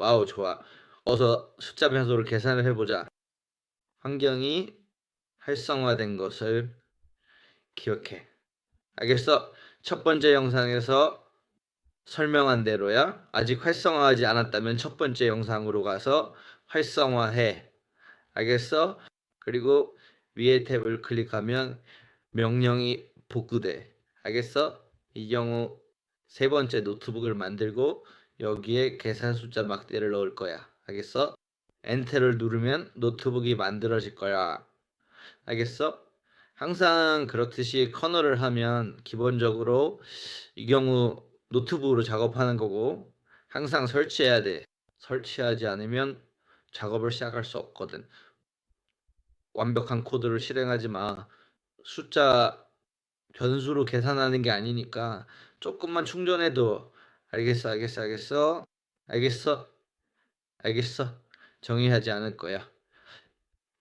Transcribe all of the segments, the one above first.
와우, 좋아. 어서 숫자 변수를 계산을 해보자. 환경이 활성화된 것을 기억해. 알겠어? 첫 번째 영상에서 설명한 대로야. 아직 활성화하지 않았다면 첫 번째 영상으로 가서 활성화해. 알겠어? 그리고 위에 탭을 클릭하면 명령이 복구돼. 알겠어? 이 경우 세 번째 노트북을 만들고 여기에 계산 숫자 막대를 넣을 거야. 알겠어? 엔터를 누르면 노트북이 만들어질 거야. 알겠어? 항상 그렇듯이 커널을 하면 기본적으로 이 경우 노트북으로 작업하는 거고 항상 설치해야 돼. 설치하지 않으면 작업을 시작할 수 없거든. 완벽한 코드를 실행하지 마. 숫자 변수로 계산하는 게 아니니까 조금만 충전해도. 알겠어, 알겠어, 알겠어, 알겠어, 알겠어. 정의하지 않을 거야.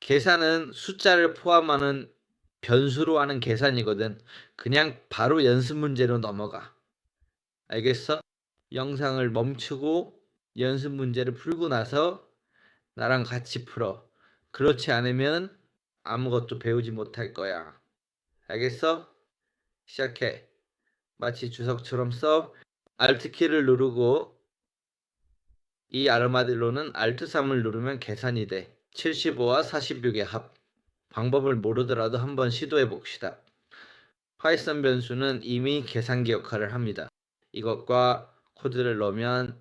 계산은 숫자를 포함하는 변수로 하는 계산이거든. 그냥 바로 연습 문제로 넘어가. 알겠어? 영상을 멈추고 연습 문제를 풀고 나서 나랑 같이 풀어. 그렇지 않으면 아무것도 배우지 못할 거야. 알겠어? 시작해. 마치 주석처럼 써. Alt 키를 누르고 이 아르마딜로는 Alt 3을 누르면 계산이 돼. 75와 46의 합. 방법을 모르더라도 한번 시도해 봅시다. 파이썬 변수는 이미 계산기 역할을 합니다. 이것과 코드를 넣으면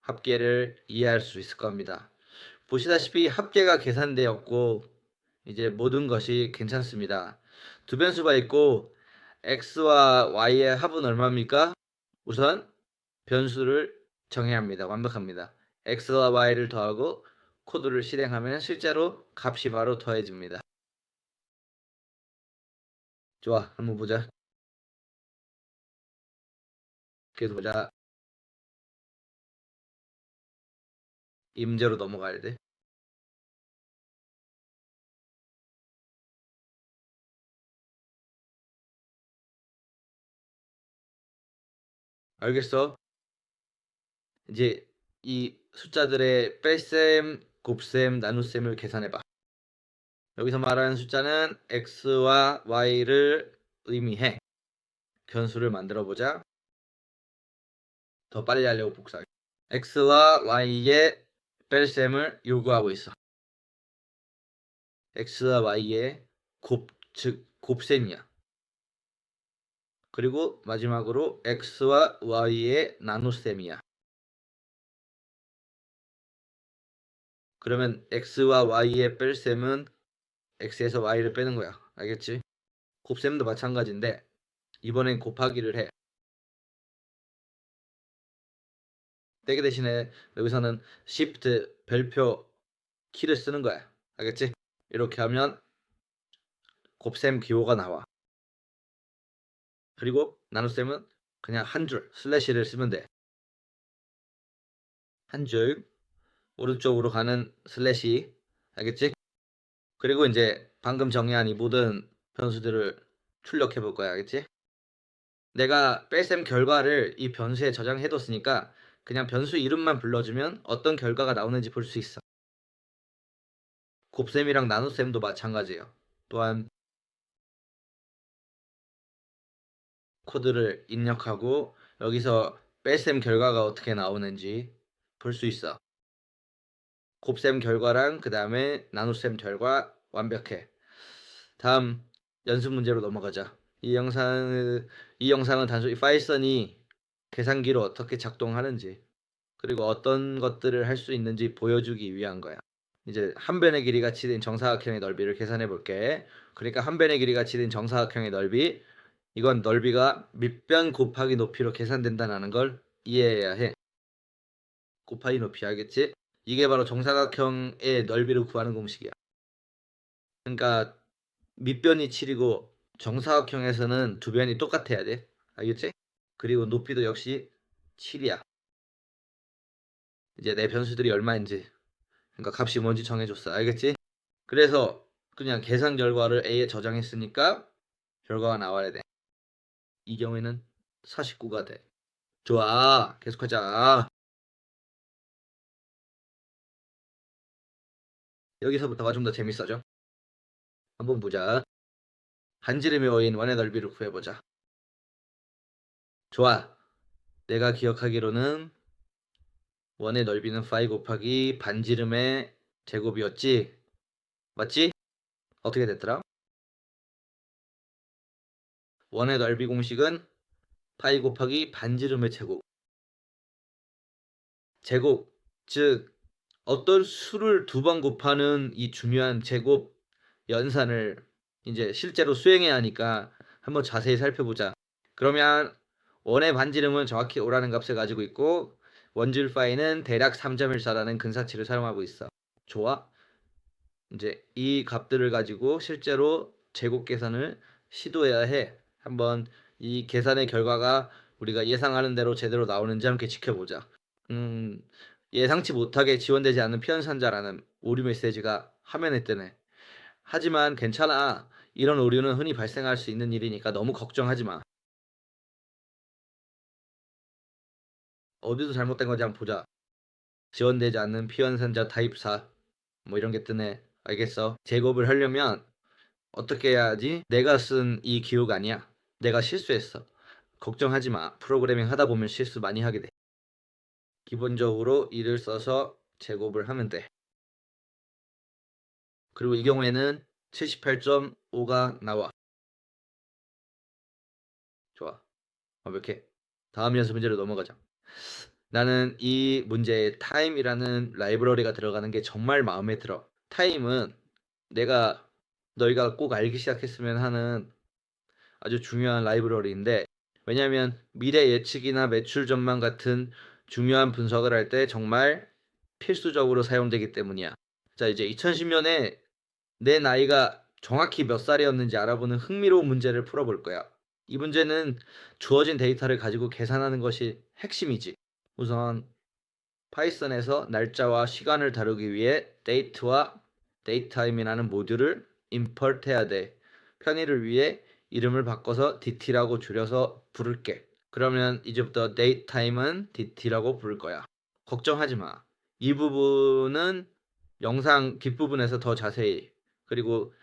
합계를 이해할 수 있을 겁니다. 보시다시피 합계가 계산되었고 이제 모든 것이 괜찮습니다. 두 변수가 있고 x와 y의 합은 얼마입니까? 우선 변수를 정해야 합니다. 완벽합니다. x와 y를 더하고 코드를 실행하면 실제로 값이 바로 더해집니다. 좋아, 한번 보자. 계속 보자. 이 문제로 넘어가야 돼. 알겠어? 이제 이 숫자들의 뺄셈, 곱셈, 나눗셈을 계산해봐. 여기서 말하는 숫자는 x와 y를 의미해. 변수를 만들어 보자. 더 빨리 하려고 복사해. x와 y의 뺄셈을 요구하고 있어. x와 y의 즉 곱셈이야. 그리고 마지막으로 x와 y의 나눗셈이야. 그러면 x와 y의 뺄셈은 x에서 y를 빼는 거야. 알겠지? 곱셈도 마찬가지인데 이번엔 곱하기를 해. 떼기 대신에 여기서는 Shift 별표 키를 쓰는 거야. 알겠지? 이렇게 하면 곱셈 기호가 나와. 그리고 나눗셈은 그냥 한 줄 슬래시를 쓰면 돼. 한 줄 오른쪽으로 가는 슬래시. 알겠지? 그리고 이제 방금 정의한 이 모든 변수들을 출력해 볼 거야. 알겠지? 내가 뺄셈 결과를 이 변수에 저장해뒀으니까 그냥 변수 이름만 불러주면 어떤 결과가 나오는지 볼 수 있어. 곱셈이랑 나눗셈도 마찬가지예요. 또한 코드를 입력하고 여기서 뺄셈 결과가 어떻게 나오는지 볼 수 있어. 곱셈 결과랑 그 다음에 나눗셈 결과 완벽해. 다음 연습 문제로 넘어가자. 이 영상은 단순히 파이썬이 계산기로 어떻게 작동하는지 그리고 어떤 것들을 할 수 있는지 보여주기 위한 거야. 이제 한 변의 길이가 치된 정사각형의 넓이를 계산해 볼게. 그러니까 한 변의 길이가 치된 정사각형의 넓이, 이건 넓이가 밑변 곱하기 높이로 계산된다는 걸 이해해야 해. 곱하기 높이, 알겠지? 이게 바로 정사각형의 넓이를 구하는 공식이야. 그러니까 밑변이 7이고 정사각형에서는 두 변이 똑같아야 돼. 알겠지? 그리고 높이도 역시 7이야. 이제 내 변수들이 얼마인지, 그러니까 값이 뭔지 정해줬어. 알겠지? 그래서 그냥 계산 결과를 A에 저장했으니까 결과가 나와야 돼. 이 경우에는 49가 돼. 좋아. 계속하자. 여기서부터가 좀 더 재밌어져. 한번 보자. 반지름이 5인 원의 넓이를 구해보자. 좋아. 내가 기억하기로는 원의 넓이는 5 곱하기 반지름의 제곱이었지? 맞지? 어떻게 됐더라? 원의 넓이 공식은 파이 곱하기 반지름의 제곱. 제곱, 즉 어떤 수를 두 번 곱하는 이 중요한 제곱 연산을 이제 실제로 수행해야 하니까 한번 자세히 살펴보자. 그러면 원의 반지름은 정확히 5라는 값을 가지고 있고 원줄 파이는 대략 3.14라는 근사치를 사용하고 있어. 좋아? 이제 이 값들을 가지고 실제로 제곱 계산을 시도해야 해. 한번 이 계산의 결과가 우리가 예상하는 대로 제대로 나오는지 함께 지켜보자. 예상치 못하게 지원되지 않는 피연산자라는 오류 메시지가 화면에 뜨네. 하지만 괜찮아. 이런 오류는 흔히 발생할 수 있는 일이니까 너무 걱정하지 마. 어디서 잘못된 건지 한번 보자. 지원되지 않는 피연산자 타입 4. 뭐 이런 게 뜨네. 알겠어. 제곱을 하려면 어떻게 해야지? 내가 쓴 이 기호가 아니야. 내가 실수했어. 걱정하지 마. 프로그래밍 하다 보면 실수 많이 하게 돼. 기본적으로 1을 써서 제곱을 하면 돼. 그리고 이 경우에는 78.5가 나와. 좋아. 완벽해. 다음 연습 문제로 넘어가자. 나는 이 문제에 타임이라는 라이브러리가 들어가는 게 정말 마음에 들어. 타임은 내가 너희가 꼭 알기 시작했으면 하는 아주 중요한 라이브러리인데, 왜냐하면 미래 예측이나 매출 전망 같은 중요한 분석을 할 때 정말 필수적으로 사용되기 때문이야. 자, 이제 2010년에 내 나이가 정확히 몇 살이었는지 알아보는 흥미로운 문제를 풀어볼 거야. 이 문제는 주어진 데이터를 가지고 계산하는 것이 핵심이지. 우선 파이썬에서 날짜와 시간을 다루기 위해 date와 dateTime이라는 모듈을 import 해야 돼. 편의를 위해 이름을 바꿔서 DT라고 줄여서 부를게. 그러면 이제부터 dateTime은 DT라고 부를 거야. 걱정하지 마. 이 부분은 영상 뒷부분에서 더 자세히 그리고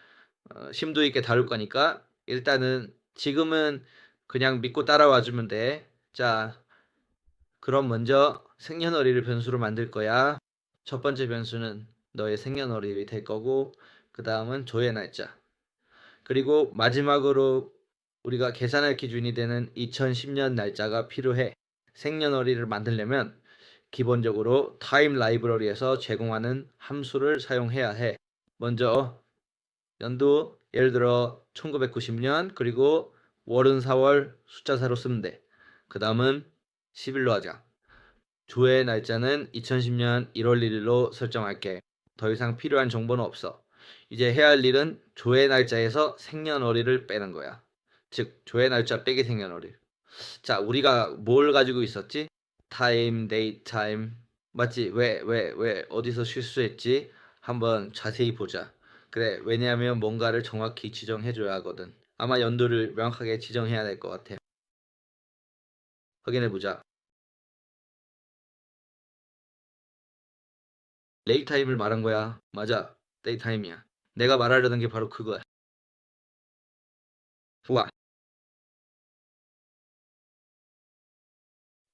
심도 있게 다룰 거니까 일단은 지금은 그냥 믿고 따라와 주면 돼. 자, 그럼 먼저 생년월일을 변수로 만들 거야. 첫 번째 변수는 너의 생년월일이 될 거고 그 다음은 조회 날짜. 그리고 마지막으로 우리가 계산할 기준이 되는 2010년 날짜가 필요해. 생년월일을 만들려면 기본적으로 타임 라이브러리에서 제공하는 함수를 사용해야 해. 먼저 연도 예를 들어 1990년 그리고 월은 4월 숫자 4로 쓰면 돼. 그 다음은 10일로 하자. 조회 날짜는 2010년 1월 1일로 설정할게. 더 이상 필요한 정보는 없어. 이제 해야 할 일은 조회 날짜에서 생년월일을 빼는 거야. 즉 조회 날짜 빼기 생년월일. 자, 우리가 뭘 가지고 있었지? 타임, 데이트, 타임. 맞지? 왜 어디서 실수했지? 한번 자세히 보자. 그래, 왜냐하면 뭔가를 정확히 지정해줘야 하거든. 아마 연도를 명확하게 지정해야 될 것 같아. 확인해보자. 레이 타임을 말한 거야. 맞아. 데이 타임이야. 내가 말하려던 게 바로 그거야. 좋아.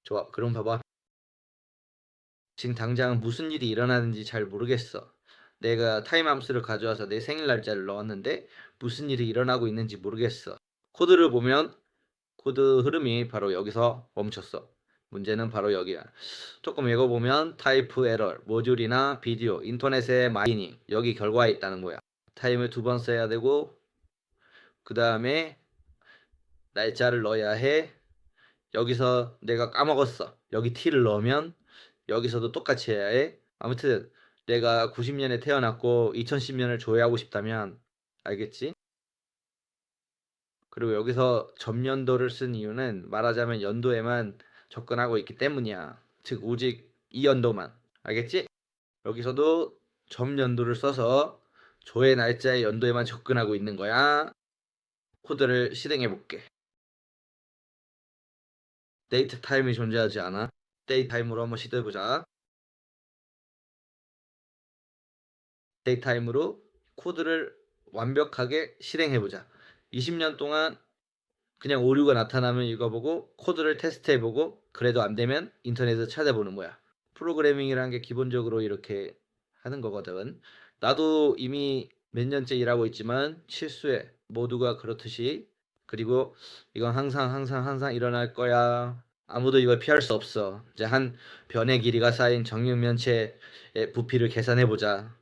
좋아. 그럼 봐봐. 지금 당장 무슨 일이 일어나는지 잘 모르겠어. 내가 타임 함수를 가져와서 내 생일 날짜를 넣었는데 무슨 일이 일어나고 있는지 모르겠어. 코드를 보면 코드 흐름이 바로 여기서 멈췄어. 문제는 바로 여기야. 조금 읽어보면 타이프 에러, 모듈이나 비디오, 인터넷의 마이닝 여기 결과에 있다는 거야. 타임을 2번 써야 되고 그 다음에 날짜를 넣어야 해. 여기서 내가 까먹었어. 여기 t를 넣으면 여기서도 똑같이 해야 해. 아무튼 내가 90년에 태어났고 2010년을 조회하고 싶다면 알겠지? 그리고 여기서 전년도를 쓴 이유는 말하자면 연도에만 접근하고 있기 때문이야. 즉 오직 이 연도만. 알겠지? 여기서도 전년도를 써서 조회 날짜의 연도에만 접근하고 있는 거야. 코드를 실행해 볼게. 데이트 타임이 존재하지 않아. 데이트 타임으로 한번 시도해 보자. 데이타임으로 코드를 완벽하게 실행해보자. 20년 동안 그냥 오류가 나타나면 읽어보고 코드를 테스트해보고 그래도 안 되면 인터넷에서 찾아보는 거야. 프로그래밍이라는 게 기본적으로 이렇게 하는 거거든. 나도 이미 몇 년째 일하고 있지만 실수해. 모두가 그렇듯이. 그리고 이건 항상 일어날 거야. 아무도 이걸 피할 수 없어. 이제 한 변의 길이가 쌓인 정육면체의 부피를 계산해보자.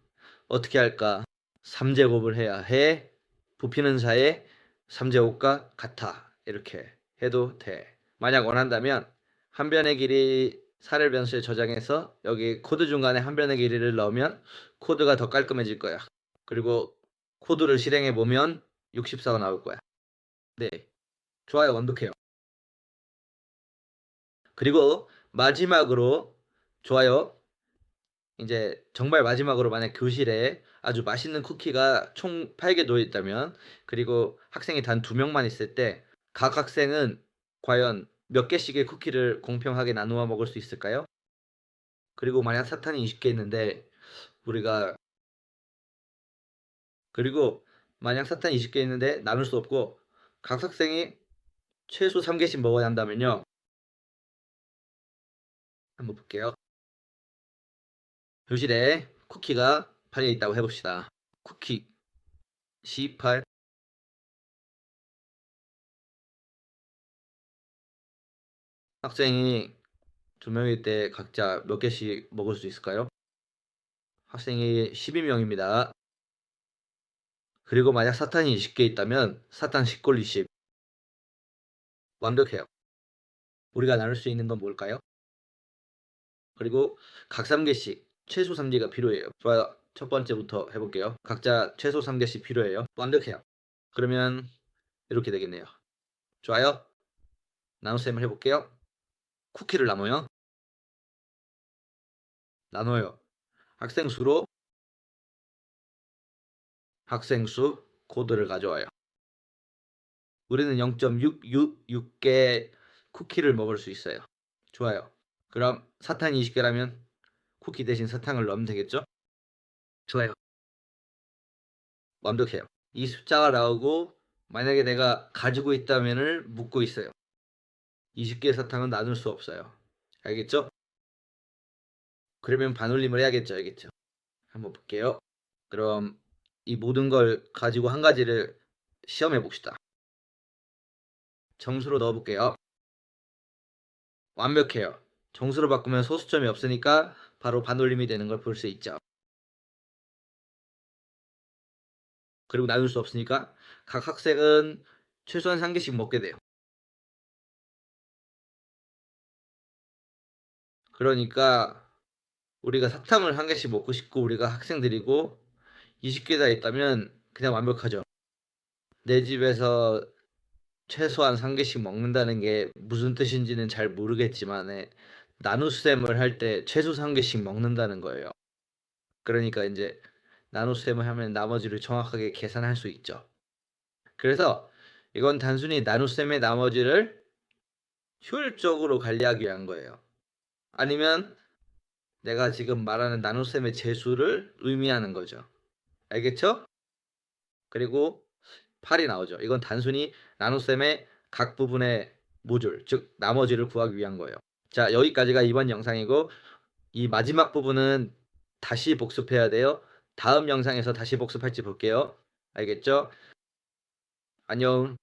어떻게 할까? 3제곱을 해야 해. 부피는 4에 3제곱과 같아. 이렇게 해도 돼. 만약 원한다면 한 변의 길이 4를 변수에 저장해서 여기 코드 중간에 한 변의 길이를 넣으면 코드가 더 깔끔해질 거야. 그리고 코드를 실행해 보면 64가 나올 거야. 네. 좋아요. 완벽해요. 그리고 마지막으로 좋아요. 이제 정말 마지막으로 만약 교실에 아주 맛있는 쿠키가 총 8개 놓여 있다면 그리고 학생이 단 2명만 있을 때 각 학생은 과연 몇 개씩의 쿠키를 공평하게 나누어 먹을 수 있을까요? 그리고 만약 사탕이 20개 있는데 우리가 그리고 만약 사탕이 20개 있는데 나눌 수 없고 각 학생이 최소 3개씩 먹어야 한다면요. 한번 볼게요. 교실에 쿠키가 8개 있다고 해봅시다. 쿠키 C8 학생이 2명일 때 각자 몇 개씩 먹을 수 있을까요? 학생이 12명입니다. 그리고 만약 사탄이 20개 있다면 사탄 10골 20. 완벽해요. 우리가 나눌 수 있는 건 뭘까요? 그리고 각 3개씩 최소 3개가 필요해요. 좋아요. 첫 번째부터 해볼게요. 각자 최소 3개씩 필요해요. 완벽해요. 그러면 이렇게 되겠네요. 좋아요. 나눗셈을 해볼게요. 쿠키를 나눠요. 나눠요. 학생 수로 학생 수 코드를 가져와요. 우리는 0.666개 쿠키를 먹을 수 있어요. 좋아요. 그럼 사탕이 20개라면 쿠키 대신 사탕을 넣으면 되겠죠? 좋아요. 완벽해요. 이 숫자가 나오고 만약에 내가 가지고 있다면을 묻고 있어요. 20개의 사탕은 나눌 수 없어요. 알겠죠? 그러면 반올림을 해야겠죠. 알겠죠? 한번 볼게요. 그럼 이 모든 걸 가지고 한 가지를 시험해 봅시다. 정수로 넣어볼게요. 완벽해요. 정수로 바꾸면 소수점이 없으니까 바로 반올림이 되는 걸 볼 수 있죠. 그리고 나눌 수 없으니까 각 학생은 최소한 3개씩 먹게 돼요. 그러니까 우리가 사탕을 1개씩 먹고 싶고 우리가 학생들이고 20개 다 있다면 그냥 완벽하죠. 내 집에서 최소한 3개씩 먹는다는 게 무슨 뜻인지는 잘 모르겠지만 나눗셈을 할 때 최소 3개씩 먹는다는 거예요. 그러니까 이제 나눗셈을 하면 나머지를 정확하게 계산할 수 있죠. 그래서 이건 단순히 나눗셈의 나머지를 효율적으로 관리하기 위한 거예요. 아니면 내가 지금 말하는 나눗셈의 재수를 의미하는 거죠. 알겠죠? 그리고 8이 나오죠. 이건 단순히 나눗셈의 각 부분의 모듈, 즉 나머지를 구하기 위한 거예요. 자, 여기까지가 이번 영상이고 이 마지막 부분은 다시 복습해야 돼요. 다음 영상에서 다시 복습할지 볼게요. 알겠죠? 안녕.